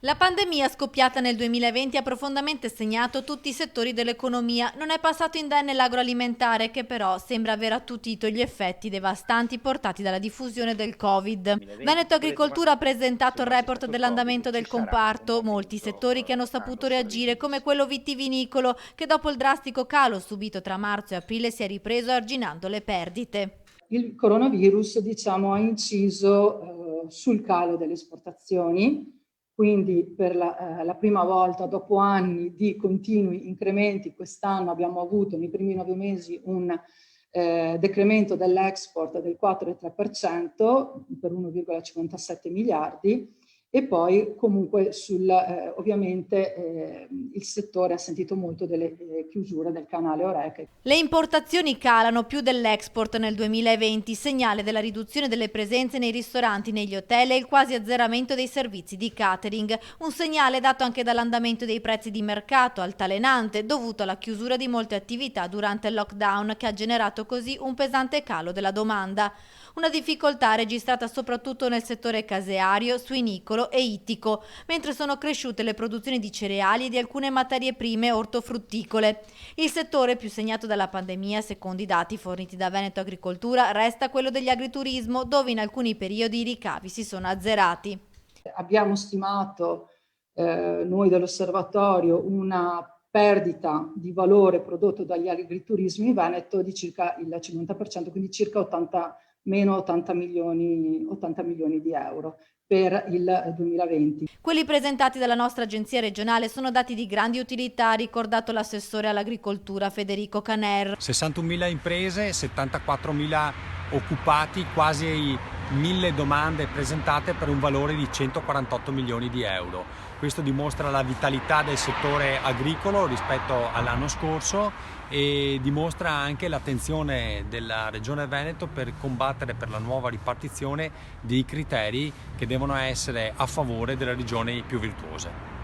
La pandemia scoppiata nel 2020 ha profondamente segnato tutti i settori dell'economia. Non è passato indenne l'agroalimentare, che però sembra aver attutito gli effetti devastanti portati dalla diffusione del Covid. 2020, Veneto che tu hai detto, ma Agricoltura ha se presentato il non c'è report stato il Covid dell'andamento ci del sarà un comparto, molti settori che hanno momento a non saputo reagire, come sorridersi. quello vitivinicolo, che dopo il drastico calo subito tra marzo e aprile si è ripreso arginando le perdite. Il coronavirus, diciamo, ha inciso sul calo delle esportazioni, quindi per la prima volta dopo anni di continui incrementi, quest'anno abbiamo avuto nei primi 9 mesi un decremento dell'export del 4,3% per 1,57 miliardi e poi comunque ovviamente il settore ha sentito molto delle chiusure del canale Horeca. Le importazioni calano più dell'export nel 2020, segnale della riduzione delle presenze nei ristoranti, negli hotel e il quasi azzeramento dei servizi di catering. Un segnale dato anche dall'andamento dei prezzi di mercato, altalenante, dovuto alla chiusura di molte attività durante il lockdown, che ha generato così un pesante calo della domanda. Una difficoltà registrata soprattutto nel settore caseario, suinicolo e ittico, mentre sono cresciute le produzioni di cereali e di alcune materie prime ortofrutticole. Il settore più segnato dalla pandemia, secondo i dati forniti da Veneto Agricoltura, resta quello degli agriturismo, dove in alcuni periodi i ricavi si sono azzerati. Abbiamo stimato noi dell'osservatorio una perdita di valore prodotto dagli agriturismi in Veneto di circa il 50%, quindi circa 80 milioni di euro per il 2020. Quelli presentati dalla nostra agenzia regionale sono dati di grande utilità, ha ricordato l'assessore all'agricoltura Federico Caner. 61.000 imprese, 74.000 occupati, quasi 1.000 domande presentate per un valore di 148 milioni di euro. Questo dimostra la vitalità del settore agricolo rispetto all'anno scorso e dimostra anche l'attenzione della Regione Veneto per combattere per la nuova ripartizione dei criteri che devono essere a favore delle regioni più virtuose.